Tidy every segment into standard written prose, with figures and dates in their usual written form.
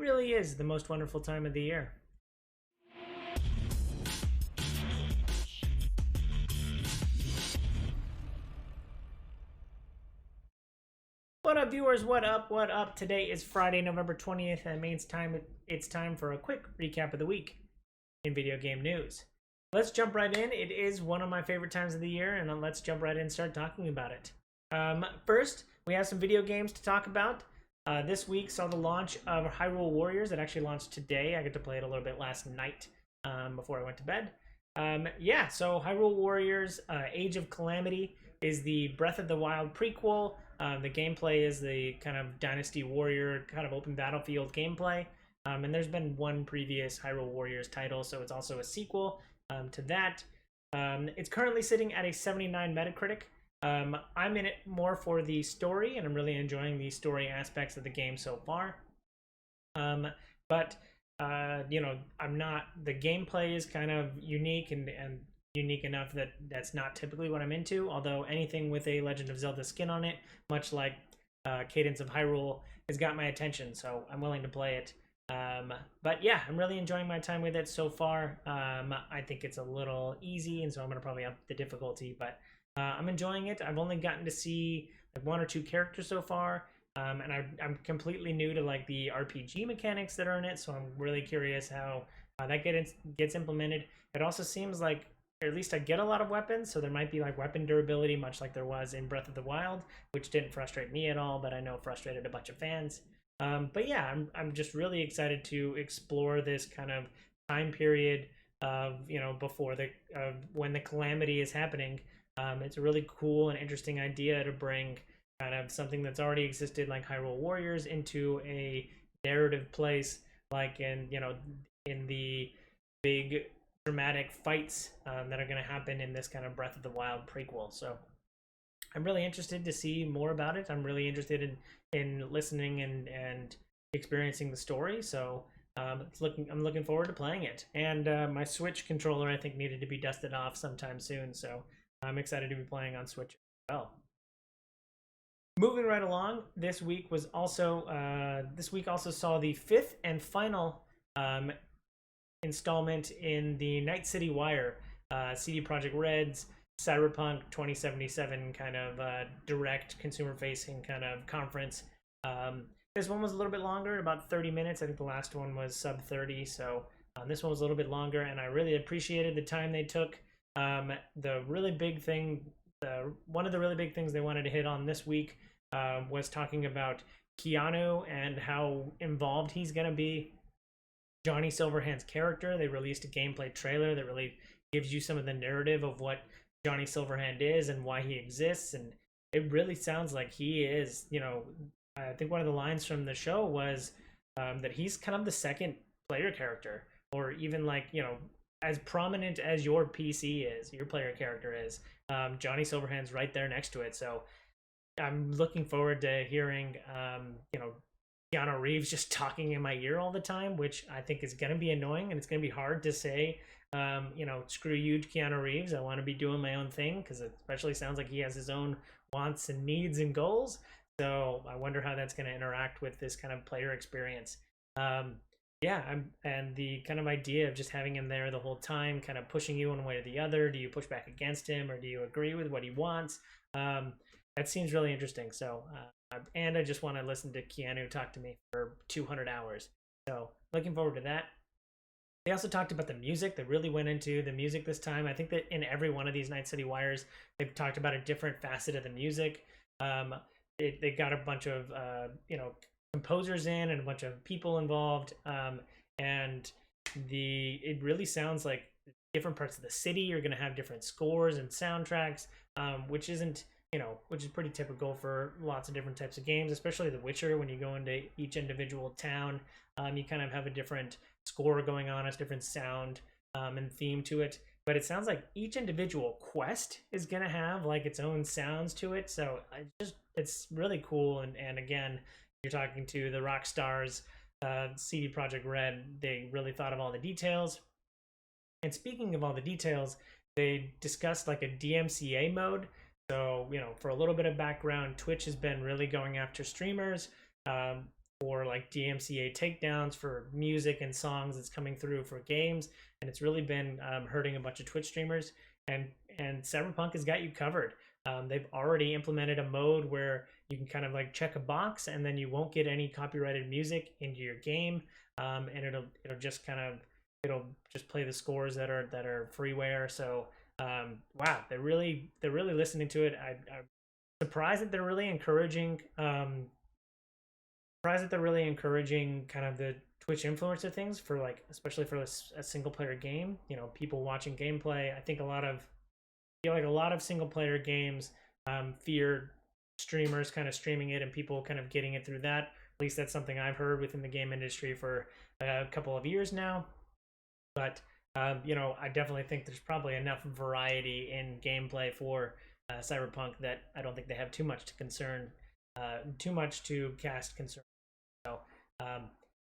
really is the most wonderful time of the year. What up, viewers? What up? What up? Today is Friday, November 20th, and it means it's time for a quick recap of the week in video game news. Let's jump right in. It is one of my favorite times of the year, and let's jump right in and start talking about it. First, we have some video games to talk about. This week saw the launch of Hyrule Warriors. It actually launched today. I got to play it a little bit last night before I went to bed. So Hyrule Warriors Age of Calamity is the Breath of the Wild prequel. The gameplay is the kind of Dynasty Warrior, kind of open battlefield gameplay. And there's been one previous Hyrule Warriors title, so it's also a sequel to that. It's currently sitting at a 79 Metacritic. I'm in it more for the story, and I'm really enjoying the story aspects of the game so far. I'm not. The gameplay is kind of unique and unique enough that that's not typically what I'm into. Although anything with a Legend of Zelda skin on it, much like Cadence of Hyrule, has got my attention, so I'm willing to play it. But yeah, I'm really enjoying my time with it so far. I think it's a little easy, and so I'm gonna probably up the difficulty, but I'm enjoying it. I've only gotten to see like one or two characters so far, and I'm completely new to like the RPG mechanics that are in it, so I'm really curious how that gets implemented. It also seems like, or at least I get a lot of weapons, so there might be like weapon durability, much like there was in Breath of the Wild, which didn't frustrate me at all, but I know frustrated a bunch of fans. But yeah, I'm just really excited to explore this kind of time period of, before when the Calamity is happening. It's a really cool and interesting idea to bring kind of something that's already existed like Hyrule Warriors into a narrative place, like in the big dramatic fights that are going to happen in this kind of Breath of the Wild prequel. So I'm really interested to see more about it. I'm really interested in listening and experiencing the story. So I'm looking forward to playing it. And my Switch controller, I think, needed to be dusted off sometime soon. So I'm excited to be playing on Switch as well. Moving right along, this week also saw the fifth and final installment in the Night City Wire, CD Projekt Red's Cyberpunk 2077 kind of direct consumer-facing kind of conference. This one was a little bit longer, about 30 minutes. I think the last one was sub 30, so this one was a little bit longer, and I really appreciated the time they took. The really big thing, one of the really big things they wanted to hit on this week was talking about Keanu and how involved he's going to be. Johnny Silverhand's character. They released a gameplay trailer that really gives you some of the narrative of what Johnny Silverhand is and why he exists, and it really sounds like he is, I think one of the lines from the show was that he's kind of the second player character, or even like, as prominent as your PC is, your player character is, Johnny Silverhand's right there next to it. So I'm looking forward to hearing, Keanu Reeves just talking in my ear all the time, which I think is going to be annoying, and it's going to be hard to say, screw you, Keanu Reeves. I want to be doing my own thing, because it especially sounds like he has his own wants and needs and goals. So I wonder how that's going to interact with this kind of player experience. And the kind of idea of just having him there the whole time, kind of pushing you one way or the other. Do you push back against him, or do you agree with what he wants? That seems really interesting. So, and I just want to listen to Keanu talk to me for 200 hours. So looking forward to that. They also talked about the music. They really went into the music this time. I think that in every one of these Night City Wires, they've talked about a different facet of the music. They got a bunch of composers in and a bunch of people involved, and it really sounds like different parts of the city are going to have different scores and soundtracks, which is pretty typical for lots of different types of games, especially The Witcher. When you go into each individual town, you kind of have a different score going on, a different sound and theme to it. But it sounds like each individual quest is going to have like its own sounds to it. So it's really cool. And again, you're talking to the rock stars, CD Projekt Red. They really thought of all the details. And speaking of all the details, they discussed like a DMCA mode. So, for a little bit of background, Twitch has been really going after streamers for like DMCA takedowns for music and songs that's coming through for games, and it's really been hurting a bunch of Twitch streamers. And Cyberpunk has got you covered. They've already implemented a mode where you can kind of like check a box, and then you won't get any copyrighted music into your game, and it'll just play the scores that are freeware. So wow, they're really listening to it. I'm surprised that they're really encouraging. Kind of the Twitch influencer things for like, especially for a single player game. You know, people watching gameplay. I feel like a lot of single player games fear streamers kind of streaming it and people kind of getting it through that. At least that's something I've heard within the game industry for a couple of years now. But you know, I definitely think there's probably enough variety in gameplay for Cyberpunk that I don't think they have too much to cast concern. So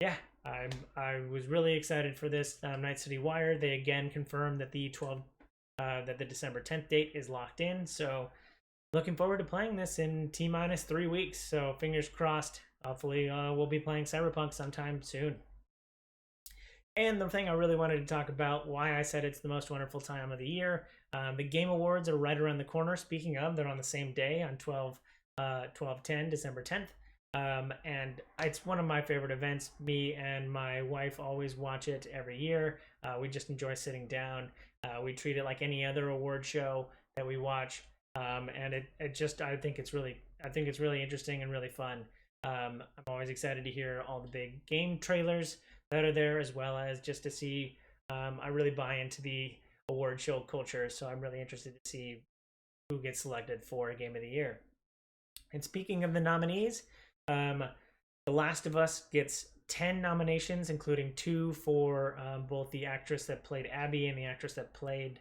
yeah, I was really excited for this Night City Wire. They again confirmed that the December 10th date is locked in. So looking forward to playing this in T-minus 3 weeks. So fingers crossed. Hopefully we'll be playing Cyberpunk sometime soon. And the thing I really wanted to talk about, why I said it's the most wonderful time of the year. The Game Awards are right around the corner. Speaking of, they're on the same day on 12/10, December 10th. And it's one of my favorite events. Me and my wife always watch it every year. We just enjoy sitting down. We treat it like any other award show that we watch. And I think it's really interesting and really fun. I'm always excited to hear all the big game trailers that are there, as well as just to see. I really buy into the award show culture, so I'm really interested to see who gets selected for Game of the Year. And speaking of the nominees, The Last of Us gets 10 nominations, including 2 for both the actress that played Abby and the actress that played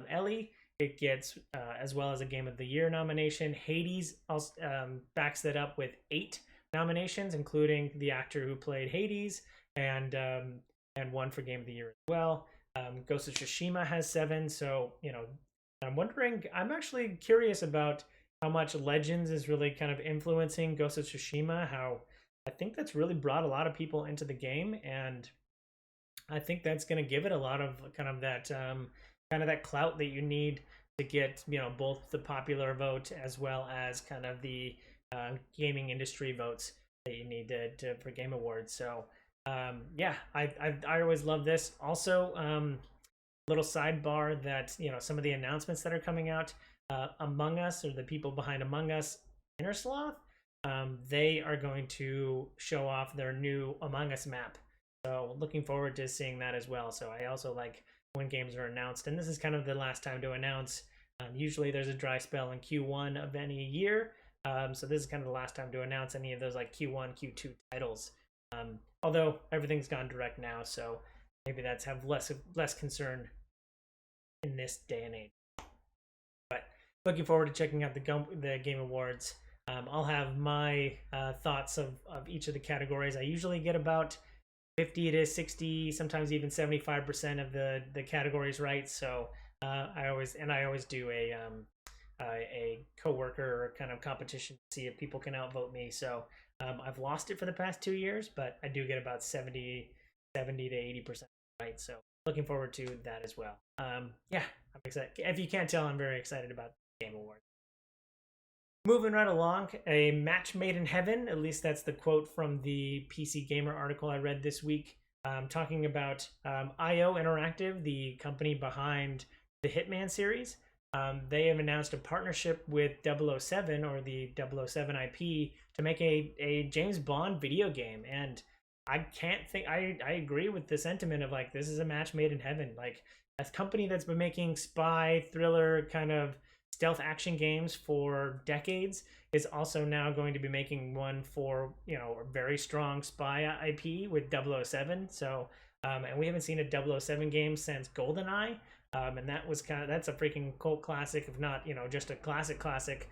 Ellie. It gets, as well as a Game of the Year nomination. Hades also backs that up with 8 nominations, including the actor who played Hades, and 1 for Game of the Year as well. Ghost of Tsushima has 7, so you know, I'm actually curious about how much Legends is really kind of influencing Ghost of Tsushima. How I think that's really brought a lot of people into the game, and I think that's going to give it a lot of kind of that clout that you need to get, you know, both the popular vote as well as kind of the gaming industry votes that you need to for Game Awards. So yeah, I always love this. Also, little sidebar that, you know, some of the announcements that are coming out, Among Us, or the people behind Among Us, Innersloth, they are going to show off their new Among Us map. So looking forward to seeing that as well. So I also like when games are announced, and this is kind of the last time to announce. Usually there's a dry spell in Q1 of any year. So this is kind of the last time to announce any of those like Q1, Q2 titles. Although everything's gone direct now, so maybe that's have less concern in this day and age. But looking forward to checking out the Game Awards. I'll have my thoughts of each of the categories. I usually get about 50 to 60, sometimes even 75% of the categories right. So I always do a coworker kind of competition to see if people can outvote me. So I've lost it for the past 2 years, but I do get about 70 to 80% right. So looking forward to that as well. Yeah, I'm excited. If you can't tell, I'm very excited about the Game Awards. Moving right along, a match made in heaven, at least that's the quote from the PC Gamer article I read this week, talking about IO Interactive, the company behind the Hitman series. They have announced a partnership with 007, or the 007 IP, to make a James Bond video game. And I agree with the sentiment of like, this is a match made in heaven. Like, a company that's been making spy, thriller, kind of stealth action games for decades is also now going to be making one for, you know, a very strong spy IP with 007. So and we haven't seen a 007 game since GoldenEye, and that's a freaking cult classic, if not, you know, just a classic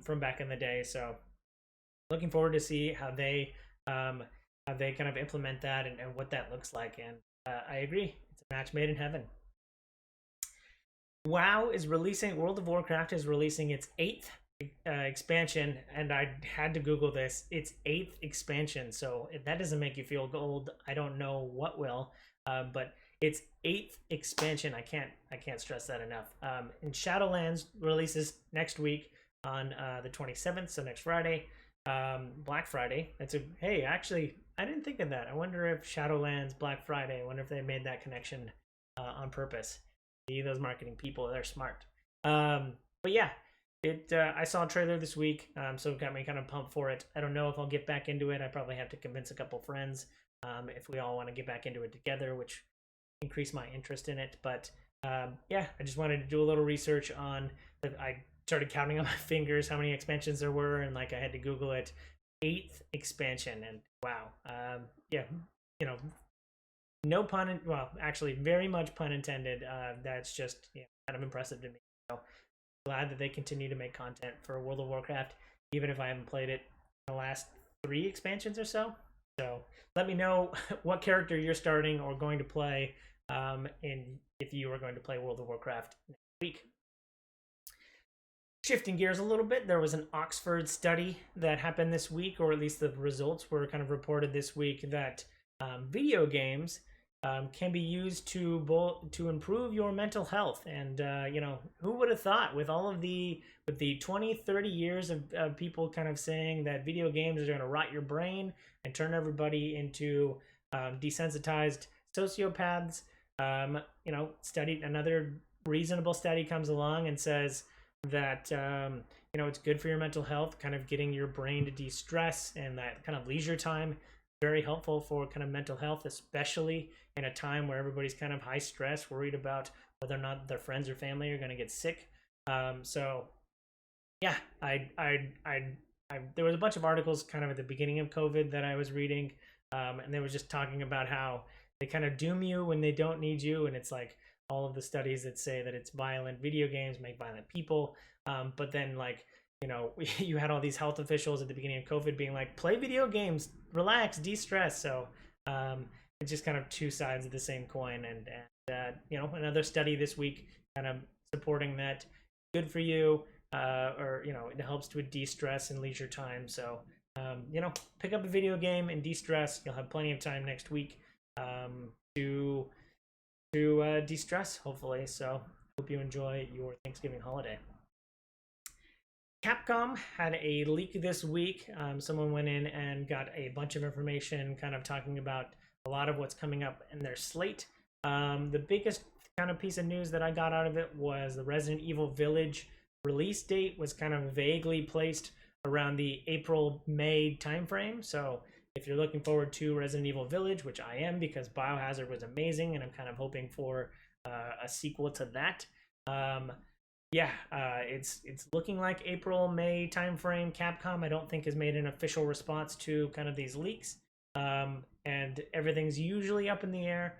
from back in the day. So looking forward to see how they kind of implement that and what that looks like. And I agree, it's a match made in heaven. World of Warcraft is releasing its 8th expansion, and I had to Google this. It's 8th expansion, so if that doesn't make you feel gold, I don't know what will. But it's 8th expansion. I can't stress that enough. And Shadowlands releases next week on the 27th, so next Friday, Black Friday. Hey, actually, I didn't think of that. I wonder if Shadowlands Black Friday. I wonder if they made that connection on purpose. See, those marketing people, they're smart. But yeah, I saw a trailer this week, so it got me kind of pumped for it. I don't know if I'll get back into it. I probably have to convince a couple friends if we all want to get back into it together, which increase my interest in it. But yeah, I just wanted to do a little research on that. I started counting on my fingers how many expansions there were, and like I had to Google it. 8th expansion, and wow, yeah, you know, no pun, well, actually, very much pun intended. That's just kind of impressive to me. So glad that they continue to make content for World of Warcraft, even if I haven't played it in the last 3 expansions or so. So let me know what character you're starting or going to play, and if you are going to play World of Warcraft next week. Shifting gears a little bit, there was an Oxford study that happened this week, or at least the results were kind of reported this week, that video games can be used to improve your mental health. And who would have thought, with 20, 30 years of people kind of saying that video games are going to rot your brain and turn everybody into desensitized sociopaths. Another reasonable study comes along and says that it's good for your mental health, kind of getting your brain to de-stress, and that kind of leisure time very helpful for kind of mental health, especially in a time where everybody's kind of high stress, worried about whether or not their friends or family are going to get sick. So yeah, there was a bunch of articles kind of at the beginning of COVID that I was reading, and they were just talking about how they kind of doom you when they don't need you, and it's like all of the studies that say that it's violent video games make violent people, but then you had all these health officials at the beginning of COVID being like, play video games, relax, de-stress. So it's just kind of two sides of the same coin. And another study this week kind of supporting that good for you, or it helps to de-stress and leisure time. So pick up a video game and de-stress. You'll have plenty of time next week to de-stress, hopefully. So hope you enjoy your Thanksgiving holiday. Capcom had a leak this week. Someone went in and got a bunch of information kind of talking about a lot of what's coming up in their slate. The biggest kind of piece of news that I got out of it was the Resident Evil Village release date was kind of vaguely placed around the April-May timeframe. So if you're looking forward to Resident Evil Village, which I am because Biohazard was amazing, and I'm kind of hoping for a sequel to that. It's looking like April-May timeframe. Capcom, I don't think, has made an official response to kind of these leaks, and everything's usually up in the air.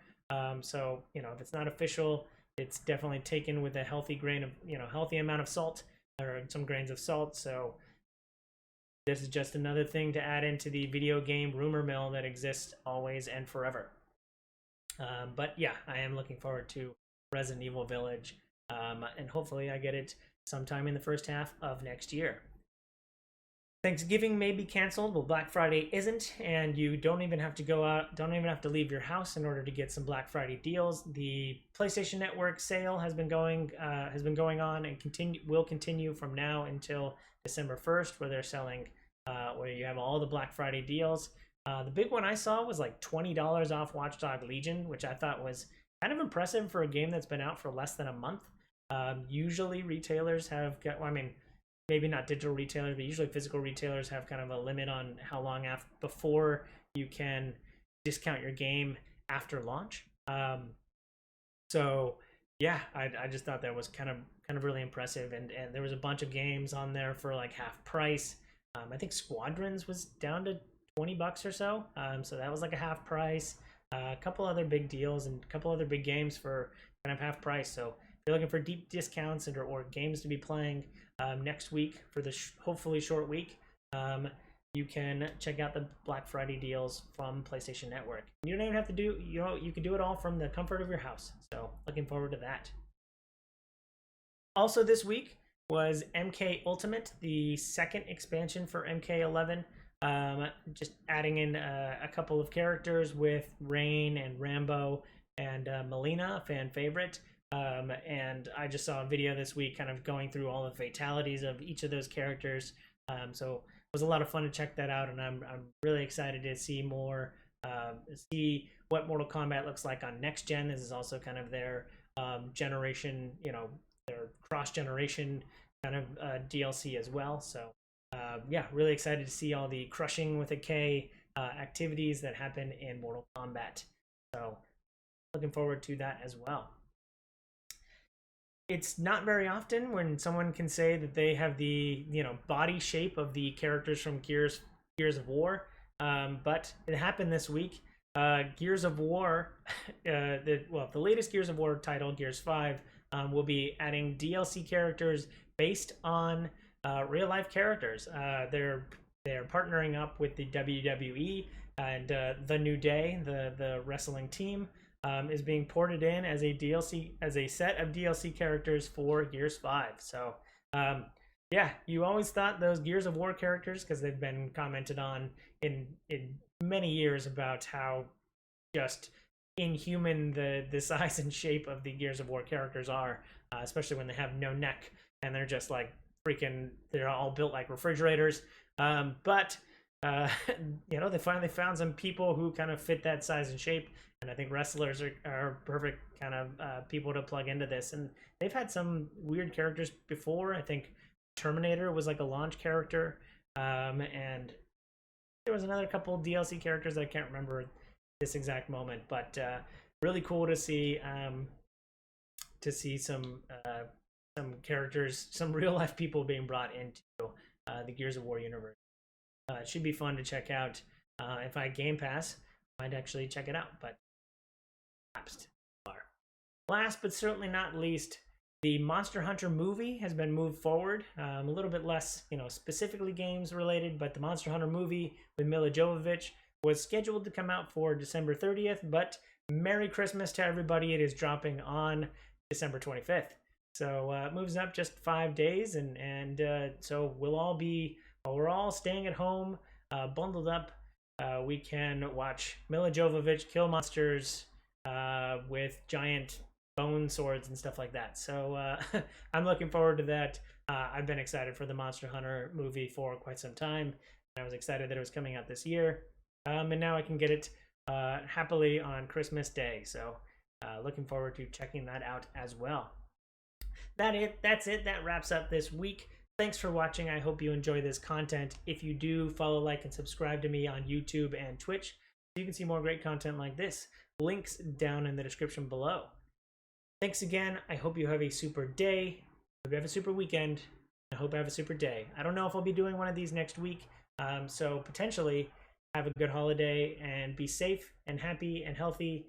So if it's not official, it's definitely taken with a healthy amount of salt, or some grains of salt. So this is just another thing to add into the video game rumor mill that exists always and forever. But yeah, I am looking forward to Resident Evil Village, and hopefully I get it sometime in the first half of next year. Thanksgiving may be canceled, but Black Friday isn't, and you don't even have to go out, don't even have to leave your house in order to get some Black Friday deals. The PlayStation Network sale has been going on and will continue from now until December 1st, where they're selling, where you have all the Black Friday deals. The big one I saw was like $20 off Watch Dogs Legion, which I thought was kind of impressive for a game that's been out for less than a month. Usually retailers have got, maybe not digital retailers, but usually physical retailers have kind of a limit on how long before you can discount your game after launch. So yeah, I just thought that was kind of really impressive, and there was a bunch of games on there for like half price. I think Squadrons was down to $20 or so, so that was like a half price. A couple other big deals and a couple other big games for kind of half price. So if you're looking for deep discounts or games to be playing next week for the hopefully short week, you can check out the Black Friday deals from PlayStation Network. You don't even have to you can do it all from the comfort of your house. So looking forward to that. Also this week, was MK Ultimate, the second expansion for MK11. Just adding in a couple of characters with Rain and Rambo and Melina, fan favorite. And I just saw a video this week kind of going through all the fatalities of each of those characters. So it was a lot of fun to check that out, and I'm really excited to see more, see what Mortal Kombat looks like on next gen. This is also kind of their generation, their cross-generation kind of DLC as well. So yeah, really excited to see all the crushing with a K activities that happen in Mortal Kombat. So looking forward to that as well. It's not very often when someone can say that they have the body shape of the characters from Gears of War, but it happened this week. Gears of War, the latest Gears of War title, Gears 5, will be adding DLC characters based on real life characters. They're partnering up with the WWE, and The New Day, the wrestling team, is being ported in as a DLC, as a set of DLC characters for Gears 5. So yeah, you always thought those Gears of War characters, because they've been commented on in many years about how just inhuman the size and shape of the Gears of War characters are, especially when they have no neck and they're just like freaking, they're all built like refrigerators. But they finally found some people who kind of fit that size and shape, and I think wrestlers are perfect kind of people to plug into this. And they've had some weird characters before. I think Terminator was like a launch character, and there was another couple DLC characters that I can't remember this exact moment, but really cool to see some characters, some real life people being brought into the Gears of War universe. It should be fun to check out. If I Game Pass, I might actually check it out, but last but certainly not least, the Monster Hunter movie has been moved forward. A little bit less, specifically games related, but the Monster Hunter movie with Mila Jovovich was scheduled to come out for December 30th, but Merry Christmas to everybody. It is dropping on December 25th. So it moves up just 5 days, and so we're all staying at home, bundled up. We can watch Mila Jovovich kill monsters with giant bone swords and stuff like that. So I'm looking forward to that. I've been excited for the Monster Hunter movie for quite some time, and I was excited that it was coming out this year. And now I can get it happily on Christmas Day. So looking forward to checking that out as well. That's it. That wraps up this week. Thanks for watching. I hope you enjoy this content. If you do, follow, like, and subscribe to me on YouTube and Twitch so you can see more great content like this. Links down in the description below. Thanks again. I hope you have a super day. I hope you have a super weekend. I hope I have a super day. I don't know if I'll be doing one of these next week, so potentially have a good holiday and be safe and happy and healthy.